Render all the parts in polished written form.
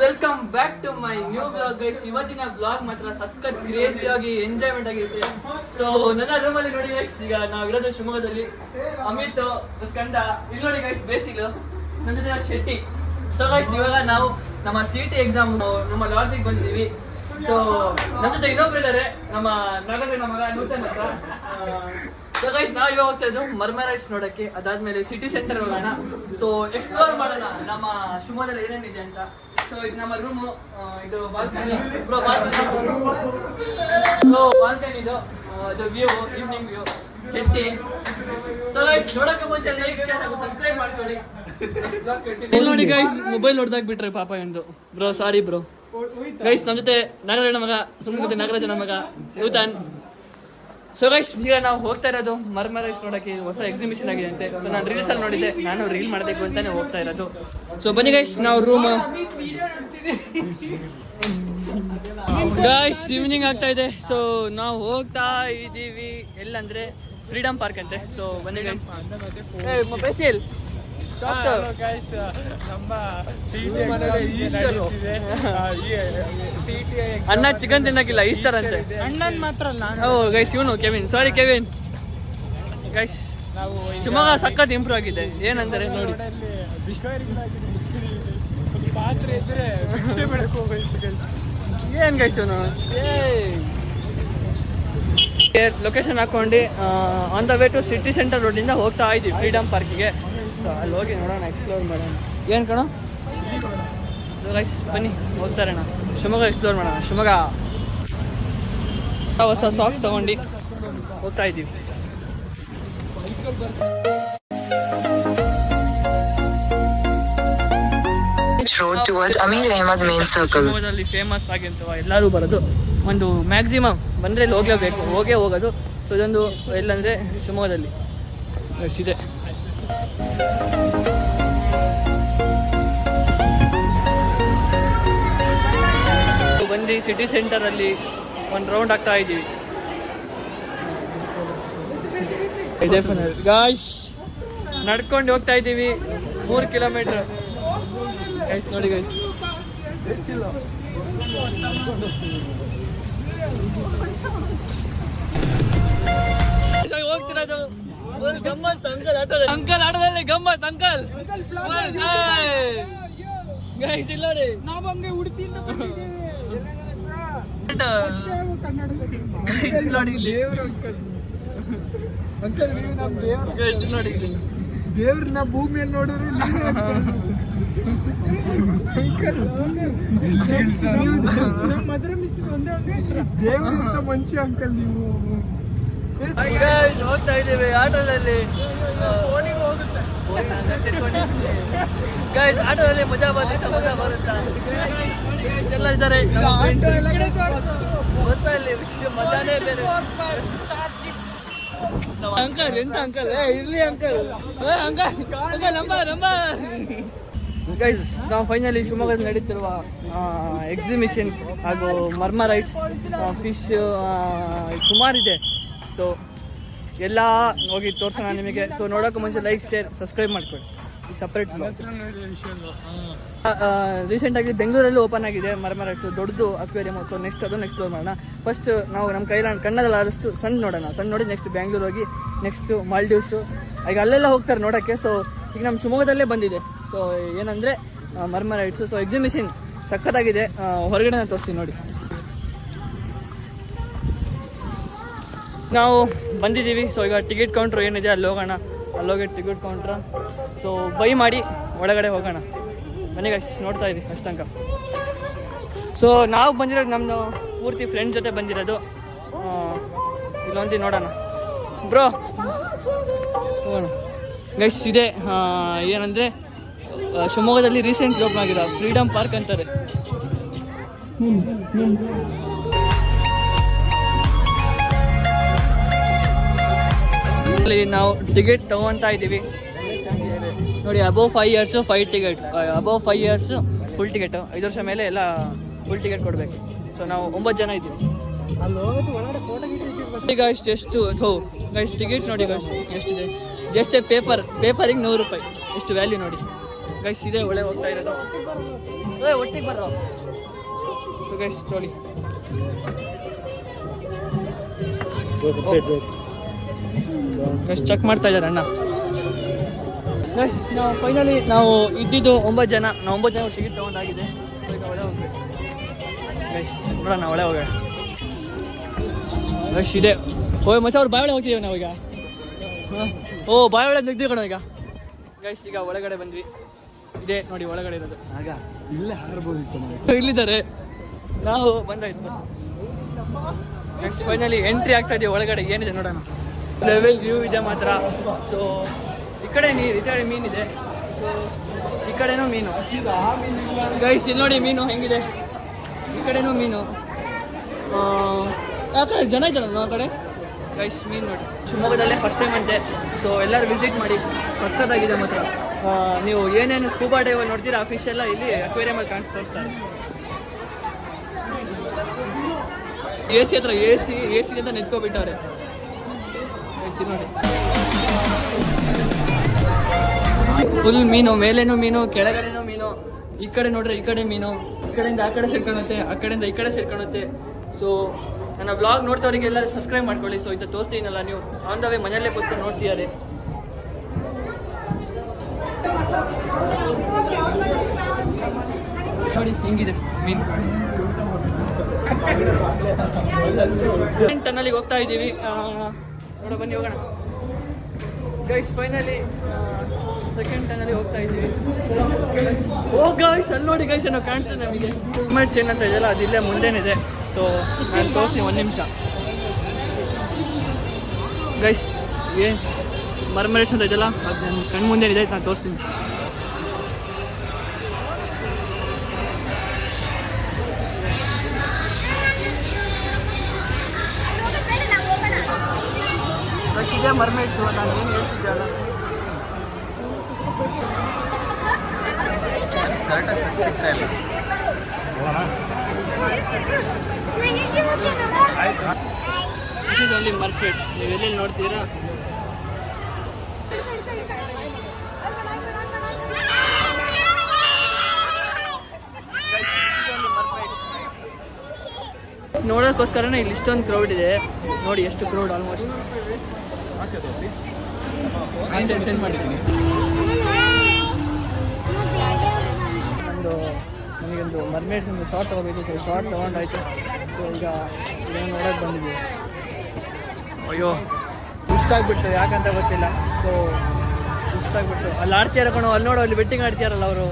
Welcome back to my new blog guys. ಇವತ್ತಿನ blog ಮಾತ್ರ ಸಖತ್ ಕ್ರೇಜಿ ಆಗಿ ಎಂಜಾಯ್ಮೆಂಟ್ ಆಗಿರುತ್ತೆ. ಸೊ ನನ್ನ ರೂಮಲ್ಲಿ ನೋಡಿ ಗೈಸ್, ಈಗ ನಾವಿರೋದು ಶಿವಮೊಗ್ಗದಲ್ಲಿ. ಅಮಿತ್, ಸ್ಕಂದ, ಇಲ್ಲಿ ನೋಡಿ ಗೈಸ್ ಬೇಸಿಲು, ನನ್ನ ಜೊತೆ ಶೆಟ್ಟಿ. ಸೊ ಗೈಸ್ ಇವಾಗ ನಾವು ನಮ್ಮ CET ಎಕ್ಸಾಮ್ ನಮ್ಮ ಲಾಡ್ಜಿಗೆ ಬಂದಿದ್ದೀವಿ. ಸೊ ನಮ್ಮ ಜೊತೆ ಇನ್ನೊಬ್ರು ಇದ್ದಾರೆ, ನಮ್ಮ ನಾಗರಾಜನ ಮಗ ನೂತನ್ ಹತ್ರ. ಸೊ ಗೈಸ್ ನಾವು ಇವಾಗ ಹೋಗ್ತಾ ಇದ್ದು ಮರ್ಮರೈಟ್ಸ್ ನೋಡಕ್ಕೆ, ಅದಾದ್ಮೇಲೆ ಸಿಟಿ ಸೆಂಟರ್ ಹೋಗೋಣ. ಸೊ ಎಕ್ಸ್ಪ್ಲೋರ್ ಮಾಡೋಣ ನಮ್ಮ ಶಿವಮೊಗ್ಗದಲ್ಲಿ ಏನೇನಿದೆ ಅಂತ. ಸೊ ಇದು ನಮ್ಮ ರೂಮು, ಇದು ಬಾಲ್ಕನಿ, ಬಾಲ್ಕನಿ ಇದು view, evening view, Shetty. So guys ನೋಡಕ್ಕೆ ಮುಂಚೆ ಲೈಕ್, ಶೇರ್ ಹಾಗೂ ಸಬ್ಸ್ಕ್ರೈಬ್ ಮಾಡ್ಕೊಳ್ಳಿ. ನೋಡಿ ಗೈಸ್ ಮೊಬೈಲ್ ಹೊಡೆದಾಕ್ ಬಿಟ್ರೆ ಪಾಪ ಎಂದು. ಬ್ರೋ ಸಾರಿ ಬ್ರೋ. ಗೈಸ್ ನಮ್ಮ ಜೊತೆ ನಾಗರಾಜನ ಮಗ, ಸುಮ್ಮನೆ ನಾಗರಾಜನ ಮಗ ನೂತನ್. ಸೊ ಗೈಸ್ ಈಗ ನಾವು ಹೋಗ್ತಾ ಇರೋದು ಮರ್ಮರೈಟ್ಸ್ ನೋಡಕ್ಕೆ, ಹೊಸ ಎಕ್ಸಿಬಿಷನ್ ಆಗಿದೆ ಅಂತೆ. ಸೊ ನಾನು ರೀಲ್ಸ್ ಅಲ್ಲಿ ನೋಡಿದ್ದೆ, ನಾನು ರೀಲ್ ಮಾಡಬೇಕು ಅಂತಾನೆ ಹೋಗ್ತಾ ಇರೋದು. ಸೊ ಬನ್ನಿ ಗೈಸ್, ನಾವು ರೂಮ್ ಗೈಸ್ ಈವ್ನಿಂಗ್ ಆಗ್ತಾ ಇದೆ. ಸೊ ನಾವು ಹೋಗ್ತಾ ಇದ್ದೀವಿ ಎಲ್ಲಂದ್ರೆ ಫ್ರೀಡಮ್ ಪಾರ್ಕ್ ಅಂತೆ. ಸೊ ಬನ್ನಿ ಗೈಸ್. ಬೇಸಿಲ್ ಅಣ್ಣ ಚಿಕನ್ ತಿನ್ನಕ್ಕಿಲ್ಲ, ಈಸ್ಟರ್ ಅಂತೆ. ಅಣ್ಣನ್ ಮಾತ್ರ ಓ ಗೈಸ್ ಇವನು ಕೆವಿನ್, ಸಾರಿ ಕೆವಿನ್. ಗೈಸ್ ಶಿವಮೊಗ್ಗ ಸಖತ್ ಇಂಪ್ರೂವ್ ಆಗಿದೆ. ಏನಂತಾರೆ ನೋಡಿ, ಏನ್ ಗೈಸ್ ಇವನು ಲೊಕೇಶನ್ ಹಾಕೊಂಡು on the way to city centre ರೋಡಿಂದ ಹೋಗ್ತಾ ಇದ್ದೀವಿ ಫ್ರೀಡಮ್ ಪಾರ್ಕಿಗೆ. ಸೊ ಅಲ್ಲಿ ಹೋಗಿ ನೋಡೋಣ, ಎಕ್ಸ್ಪ್ಲೋರ್ ಮಾಡೋಣ. ಏನು ಕಣೋ ಗೈಸ್ ಬನ್ನಿ ಹೋಗ್ತಾ ಇರೋಣ, ಶಿವಮೊಗ್ಗ ಎಕ್ಸ್ಪ್ಲೋರ್ ಮಾಡೋಣ. ಶಿವಮೊಗ್ಗ ಹೊಸ ಸಾಕ್ಸ್ ತಗೊಂಡು ಹೋಗ್ತಾ ಇದ್ದೀವಿ. ಶಿವಮೊಗ್ಗದಲ್ಲಿ ಫೇಮಸ್ ಆಗಿರ್ತವ ಎಲ್ಲರೂ ಬರೋದು. ಒಂದು ಮ್ಯಾಕ್ಸಿಮಮ್ ಬಂದರೆ ಇಲ್ಲಿ ಹೋಗ್ಲೇಬೇಕು, ಹೋಗೋದು. ಸೊ ಇದೊಂದು ಎಲ್ಲಂದರೆ ಶಿವಮೊಗ್ಗದಲ್ಲಿ ಇದೆ. ಬಂದು ಸಿಟಿ ಸೆಂಟರಲ್ಲಿ ಒಂದು ರೌಂಡ್ ಆಗ್ತಾ ಇದ್ದೀವಿ. ಗಾಯ್ಸ್ ನಡ್ಕೊಂಡು ಹೋಗ್ತಾ ಇದ್ದೀವಿ 3 ಕಿಲೋಮೀಟರ್. ಗೈಸ್ ನೋಡಿ ಗೈಸ್, ಹೋಗ್ತಿರೋದು ಗಮ್ಮತ್. ಅಂಕಲ್ ಆಟೋದಲ್ಲಿ ಗಮ್ಮತ್. ಅಂಕಲ್ ಗೈಸ್ ಇಲ್ಲ ನೋಡಿ, ನಾವು ಹಂಗೆ ಉಡುಪಿಯಿಂದ ಬಂದಿದ್ದೀವಿ. ಅಂಕಲ್ ನೀವು ನಮ್ಮ ದೇವ್ರನ್ನ ಭೂಮಿಯಲ್ಲಿ ನೋಡಿದ್ರೆ ದೇವ್ರ ಮನುಷ್ಯ ಅಂಕಲ್ ನೀವು. ಹೋಗ್ತಾ ಇದ್ದೀವಿ ಆಟೋದಲ್ಲಿ. ಗೈಸ್ ಆಟೋದಲ್ಲಿ ಮಜಾ ಬರುತ್ತಾ ಎಲ್ಲ ಇದ್ದಾರೆ. ಮಜಾನೇ ಬೇರೆ. ಅಂಕಲ್ ಎಂತ ಅಂಕಲ್, ಇರ್ಲಿ ಅಂಕಲ್, ಅಂಕಲ್ ನಂಬರ್. ಗೈಸ್ ನಾವು ಫೈನಲಿ ಶಿವಮೊಗ್ಗದಲ್ಲಿ ನಡೀತಿರುವ ಎಕ್ಸಿಬಿಷನ್ ಹಾಗೂ ಮರ್ಮರೈಟ್ಸ್, ಫಿಶ್ ಸುಮಾರಿದೆ. ಸೊ ಎಲ್ಲ ಹೋಗಿ ತೋರಿಸೋಣ ನಿಮಗೆ. ಸೊ ನೋಡೋಕೆ ಮುಂಚೆ ಲೈಕ್, ಶೇರ್, ಸಬ್ಸ್ಕ್ರೈಬ್ ಮಾಡ್ಕೊಳ್ಳಿ. ಈ ಸಪ್ರೇಟ್ ರೀಸೆಂಟಾಗಿ ಬೆಂಗಳೂರಲ್ಲೂ ಓಪನ್ ಆಗಿದೆ ಮರ್ಮರೈಟ್ಸ್, ದೊಡ್ಡದು ಅಕ್ವೇರಿಯಮ್. ಸೊ ನೆಕ್ಸ್ಟ್ ಅದನ್ನು ಎಕ್ಸ್ಪ್ಲೋರ್ ಮಾಡೋಣ. ಫಸ್ಟ್ ನಾವು ನಮ್ಮ ಕನ್ನಡದಲ್ಲಾದಷ್ಟು ಸಣ್ಣ ನೋಡೋಣ. ಸಣ್ಣ ನೋಡಿ ನೆಕ್ಸ್ಟ್ ಬ್ಯಾಂಗ್ಳೂರು ಹೋಗಿ, ನೆಕ್ಸ್ಟ್ ಮಾಲ್ಡೀವ್ಸು, ಈಗ ಅಲ್ಲೆಲ್ಲ ಹೋಗ್ತಾರೆ ನೋಡೋಕ್ಕೆ. ಸೊ ಈಗ ನಮ್ಮ ಶಿವಮೊಗ್ಗದಲ್ಲೇ ಬಂದಿದೆ. ಸೊ ಏನಂದರೆ ಮರ್ಮರೈಟ್ಸು. ಸೊ ಎಕ್ಸಿಬಿಷನ್ ಸಖತ್ತಾಗಿದೆ, ಹೊರಗಡೆ ತೋರಿಸ್ತೀನಿ ನೋಡಿ. ನಾವು ಬಂದಿದ್ದೀವಿ. ಸೊ ಈಗ ಟಿಕೆಟ್ ಕೌಂಟ್ರ್ ಏನಿದೆ ಅಲ್ಲಿ ಹೋಗೋಣ. ಅಲ್ಲೋಗಿ ಟಿಕೆಟ್ ಕೌಂಟ್ರ. ಸೊ ಬೈ ಮಾಡಿ ಒಳಗಡೆ ಹೋಗೋಣ. ಮನೆಗೆ ನೋಡ್ತಾ ಇದ್ದೀವಿ ಅಷ್ಟು ತನಕ. ಸೊ ನಾವು ಬಂದಿರೋದು ನಮ್ಮದು ಪೂರ್ತಿ ಫ್ರೆಂಡ್ ಜೊತೆ ಬಂದಿರೋದು. ಇಲ್ಲೊಂದು ನೋಡೋಣ ಬ್ರೋ, ಹೋಗೋಣ ಗೈಸ್. ಇದೆ ಏನಂದರೆ ಶಿವಮೊಗ್ಗದಲ್ಲಿ ರೀಸೆಂಟ್ಲಿ ಓಪನ್ ಆಗಿರೋ ಫ್ರೀಡಮ್ ಪಾರ್ಕ್ ಅಂತಾರೆ. ನಾವು ಟಿಕೆಟ್ ತಗೊತಾ ಇದ್ದೀವಿ ನೋಡಿ. Above 5 years 5 ticket, above 5 years full ticket. 5 ವರ್ಷ ಮೇಲೆ ಎಲ್ಲ ಫುಲ್ ಟಿಕೆಟ್ ಕೊಡಬೇಕು. ಸೊ ನಾವು 9 ಜನ ಇದ್ದೀವಿ. ಗೈಸ್ ಎಷ್ಟು ಗೈಸ್ ಟಿಕೆಟ್ ನೋಡಿ ಗೈಸ್ ಎಷ್ಟಿದೆ. ಜಸ್ಟ್ ಪೇಪರಿಗೆ 100 ರೂಪಾಯಿ. ಎಷ್ಟು ವ್ಯಾಲ್ಯೂ ನೋಡಿ ಗೈಸ್ ಇದೆ ಒಳ್ಳೆ ಹೋಗ್ತಾ ಇರೋದು. ಒಟ್ಟಿಗೆ ಬರೋ ಗೈಸ್ ನೋಡಿ. ಚೆಕ್ ಮಾಡ್ತಾ ಇದ್ದಾರೆ ಅಣ್ಣ. ಗೈಸ್ ನಾವು ಫೈನಲಿ ನಾವು ಇದ್ದಿದ್ದು 9 ಜನ. ನಾವು 9 ಜನ ಟಿಕೆಟ್ ತೊಗೊಂಡಾಗಿದೆ. ಈಗ ಒಳ್ಳೆ ಹೋಗ್ಬೇಕು ಗೈಸ್. ನೋಡೋಣ ಒಳ್ಳೆ ಹೋಗೋಣ ಗೈಸ್. ಇದೆ ಓಯ್ ಮಚ್ಚ ಅವ್ರು ಬಾಯೊಳಗೆ ಹೋಗ್ತಿದ್ದೀವಿ ನಾವೀಗ. ಓ ಬಾಯೊಳಗೆ ನುಗ್ತೀವಿ ಕಣೋ ಈಗ ಗೈಸ್. ಈಗ ಒಳಗಡೆ ಬಂದ್ವಿ. ಇದೆ ನೋಡಿ ಒಳಗಡೆ ಇರೋದು. ಆಗ ಇಲ್ಲೇ ಹಾರಬಹುದಿತ್ತು. ಇಲ್ಲಿದ್ದಾರೆ, ನಾವು ಬಂದಾಯ್ತು. ಫೈನಲಿ ಎಂಟ್ರಿ ಆಗ್ತಾ ಇದೀವಿ ಒಳಗಡೆ. ಏನಿದೆ ನೋಡೋಣ. ಲೆವೆಲ್ ವ್ಯೂ ಇದೆ ಮಾತ್ರ. ಸೊ ಈ ಕಡೆ ನೀರು, ಈ ಕಡೆ ಮೀನಿದೆ. ಸೊ ಈ ಕಡೆನೂ ಮೀನು ಗೈಸ್. ಇಲ್ಲಿ ನೋಡಿ ಮೀನು ಹೆಂಗಿದೆ. ಈ ಕಡೆನೂ ಮೀನು. ಆ ಕಡೆ ಜನ ಇದ್ದಾರಲ್ಲ ಆ ಕಡೆ ಗೈಸ್. ಮೀನು ನೋಡಿ. ಶಿವಮೊಗ್ಗದಲ್ಲೇ ಫಸ್ಟ್ ಟೈಮ್ ಅಂತೆ. ಸೊ ಎಲ್ಲರೂ ವಿಸಿಟ್ ಮಾಡಿ, ಸಖತ್ತಾಗಿದೆ ಮಾತ್ರ. ನೀವು ಏನೇನು ಸ್ಕೂಬಾ ಡೈವ್ ನೋಡ್ತೀರಾ ಆ ಫಿಶ್ ಎಲ್ಲ ಇಲ್ಲಿ ಅಕ್ವೇರಿಯಮಲ್ಲಿ ತೋರಿಸ್ತಾರೆ. AC ಹತ್ರ AC ಅಂತ ನೆಚ್ಕೊಬಿಟ್ಟವ್ರೆ ನೋಡಿ. ಫುಲ್ ಮೀನು, ಮೇಲೇನೂ ಮೀನು, ಕೆಳಗಡೆನೂ ಮೀನು. ಈ ಕಡೆ ನೋಡ್ರೆ ಈ ಕಡೆ ಮೀನು, ಈ ಕಡೆಯಿಂದ ಆ ಕಡೆ ಸೇರ್ಕೊಳ್ಳುತ್ತೆ, ಆ ಕಡೆಯಿಂದ ಈ ಕಡೆ ಸೇರ್ಕೊಳ್ಳುತ್ತೆ. ಸೊ ನನ್ನ ವ್ಲಾಗ್ ನೋಡ್ತವ್ರಿಗೆ ಎಲ್ಲರೂ ಸಬ್ಸ್ಕ್ರೈಬ್ ಮಾಡ್ಕೊಳ್ಳಿ. ಸೊ ಇದು ತೋರಿಸ್ತೀನಲ್ಲ, ನೀವು ಆನ್ ದ ವೇ ಮನೆಯಲ್ಲೇ ಕೂತ್ಕೊಂಡು ನೋಡ್ತೀಯಾರೆ. ನೋಡಿ ಹೆಂಗಿದೆ ಮೀನು. ಟನ್ನಲ್ಲಿಗೆ ಹೋಗ್ತಾ ಇದ್ದೀವಿ. ನೋಡ ಬನ್ನಿ ಹೋಗೋಣ ಗೈಸ್. ಫೈನಲಿ ಸೆಕೆಂಡ್ ಟನ್ನಲ್ಲಿ ಹೋಗ್ತಾ ಇದ್ದೀವಿ. ಓ ಗೈಸ್ ಅಲ್ಲಿ ನೋಡಿ ಗೈಸ್, ಏನೋ ಕಾಣಿಸ್ತದೆ ನಮಗೆ. ಮೆಟ್ಸ್ ಏನಂತ ಇದೆಯಲ್ಲ ಅದು ಇಲ್ಲೇ ಮುಂದೇನಿದೆ. ಸೊ ನಾನು ತೋರಿಸಿ 1 ನಿಮಿಷ ಗೈಸ್. ಏನು ಮರ್ಮರೇಟ್ಸ್ ಅಂತ ಇದೆಯಲ್ಲ ಅದು ನನ್ನ ಕಣ್ಣು ಮುಂದೇನಿದೆ, ನಾನು ತೋರಿಸ್ತೀನಿ. ಇದೆ ಮರ್ಮೇಡ್ಸು. ನಾನು ಏನು ಹೇಳ್ತಿದ್ದೆ ಅಲ್ಲ, ಅಲ್ಲಿ ಮಾರ್ಕೆಟ್ ನೀವು ಎಲ್ಲೆಲ್ಲಿ ನೋಡ್ತೀರಾ. ನೋಡೋಕ್ಕೋಸ್ಕರನೇ ಇಲ್ಲಿ ಇಷ್ಟೊಂದು ಕ್ರೌಡ್ ಇದೆ. ನೋಡಿ ಎಷ್ಟು ಕ್ರೌಡ್. ಆಲ್ಮೋಸ್ಟ್ ಸೆಂಡ್ ಮಾಡಿದ್ದೀನಿ. ನನಗೊಂದು ಮರ್ಮೇಡ್ಸ್ ಒಂದು ಶಾರ್ಟ್ ತೊಗೋಬೇಕು. So short ತೊಗೊಂಡಾಯ್ತು. ಸೊ ಈಗ ಏನು ನೋಡೋಕೆ ಬಂದಿದ್ದೀವಿ. ಅಯ್ಯೋ ಸುಸ್ತಾಗ್ಬಿಡ್ತು, ಯಾಕಂತ ಗೊತ್ತಿಲ್ಲ. ಸೊ ಸುಸ್ತಾಗ್ಬಿಡ್ತು. ಅಲ್ಲಿ ಆಡ್ತೀಯಾರ ಕಣೋ, ಅಲ್ಲಿ ನೋಡು, ಅಲ್ಲಿ ಬೆಟ್ಟಿಂಗ್ ಆಡ್ತೀಯಾರಲ್ಲ ಅವರು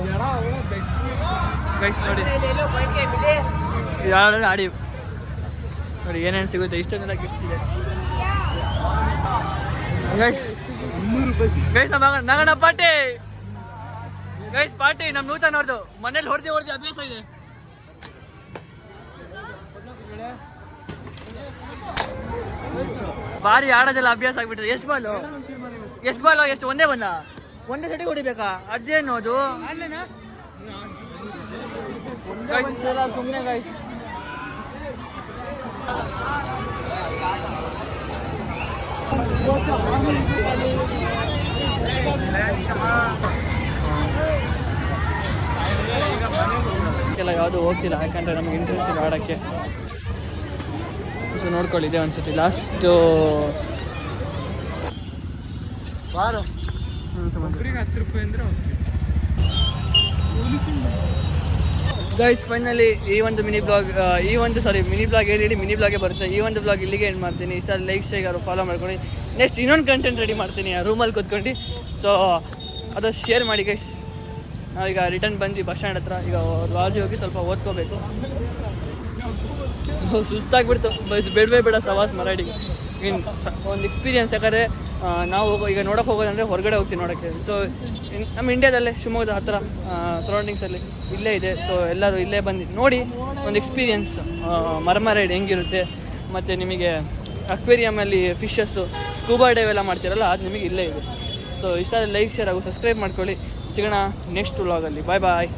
ಗೈಸ್. ನೋಡಿ ಯಾರು ಆಡಿ ನೋಡಿ ಏನೇನು ಸಿಗುತ್ತೆ. ಇಷ್ಟೊಂದೆಲ್ಲ ಗಿಫ್ಟ್ಸ್ ಇದೆ ಗೈಸ್. ಗೈಸ್ ನಗಣ ಪಾರ್ಟಿ ಗೈಸ್. ಪಾರ್ಟಿ ನಮ್ಮ ನೂತನ ಅವ್ರದ್ದು. ಮನೇಲಿ ಹೊಡೆದು ಅಭ್ಯಾಸ ಇದೆ. ಭಾರಿ ಆಡೋದೆಲ್ಲ ಅಭ್ಯಾಸ ಆಗ್ಬಿಟ್ರೆ. ಎಷ್ಟು ಬಾಲು ಎಷ್ಟು ಒಂದೇ ಸೆಟಿಗೆ ಹೊಡಿಬೇಕಾ? ಅದೇನು ಅದು ಸುಮ್ಮನೆ ಗೈಸ್. ಯಾವುದು ಹೋಗ್ತಿಲ್ಲ, ಯಾಕಂದ್ರೆ ನಮ್ಗೆ ಇಂಟ್ರೆಸ್ಟ್ ಇಲ್ಲ ಆಡೋಕ್ಕೆ. ಸೊ ನೋಡ್ಕೊಳ್ಳಿದೆ ಅನ್ಸುತ್ತೆ ಲಾಸ್ಟ್ ಬಾರು 10 ರೂಪಾಯಿ ಅಂದ್ರೆ ಗೈಸ್. ಫೈನಲಿ ಈ ಒಂದು ಮಿನಿ ಬ್ಲಾಗ್ ಹೇಳಿ ಮಿನಿ ಬ್ಲಾಗೇ ಬರುತ್ತೆ. ಈ ಒಂದು ಬ್ಲಾಗ್ ಇಲ್ಲಿಗೆ ಎಂಡ್ ಮಾಡ್ತೀನಿ. ಇಷ್ಟ ಲೈಕ್ ಶೇರ್ ಫಾಲೋ ಮಾಡ್ಕೊಂಡು ನೆಕ್ಸ್ಟ್ ಇನ್ನೊಂದು ಕಂಟೆಂಟ್ ರೆಡಿ ಮಾಡ್ತೀನಿ ಆ ರೂಮಲ್ಲಿ ಕೂತ್ಕೊಂಡು. ಸೊ ಅದು ಶೇರ್ ಮಾಡಿ ಗೈಸ್. ನಾವೀಗ ರಿಟರ್ನ್ ಬಂದ್ವಿ ಬಸ್ ಸ್ಟ್ಯಾಂಡ್ ಹತ್ರ. ಈಗ ಲಾಡ್ಜಿಗೆ ಹೋಗಿ ಸ್ವಲ್ಪ ಓದ್ಕೋಬೇಕು. ಸುಸ್ತಾಗ್ಬಿಡ್ತು. ಬೇಡ ಸವಾಸ್ ಮರಾಠಿಗೆ ಒಂದು ಎಕ್ಸ್ಪೀರಿಯನ್ಸ್. ಯಾಕಂದರೆ ನಾವು ಈಗ ನೋಡೋಕೆ ಹೋಗೋದಂದರೆ ಹೊರಗಡೆ ಹೋಗ್ತೀವಿ ನೋಡೋಕ್ಕೆ. ಸೊ ನಮ್ಮ ಇಂಡಿಯಾದಲ್ಲೇ ಶಿವಮೊಗ್ಗದ ಹತ್ರ ಸರೌಂಡಿಂಗ್ಸಲ್ಲಿ ಇಲ್ಲೇ ಇದೆ. ಸೊ ಎಲ್ಲರೂ ಇಲ್ಲೇ ಬಂದು ನೋಡಿ ಒಂದು ಎಕ್ಸ್ಪೀರಿಯನ್ಸ್. ಮರ್ಮರೈಡ್ ಹೆಂಗಿರುತ್ತೆ, ಮತ್ತು ನಿಮಗೆ ಅಕ್ವೇರಿಯಮಲ್ಲಿ ಫಿಶಸ್ಸು ಸ್ಕೂಬಾ ಡೈವ್ ಎಲ್ಲ ಮಾಡ್ತೀರಲ್ಲ, ಅದು ನಿಮಗೆ ಇಲ್ಲೇ ಇದೆ. ಸೊ ಇಷ್ಟ ಲೈಕ್ ಶೇರ್ ಹಾಗೂ ಸಬ್ಸ್ಕ್ರೈಬ್ ಮಾಡ್ಕೊಳ್ಳಿ. ಸಿಗೋಣ ನೆಕ್ಸ್ಟ್ ವ್ಲಾಗಲ್ಲಿ. ಬಾಯ್ ಬಾಯ್.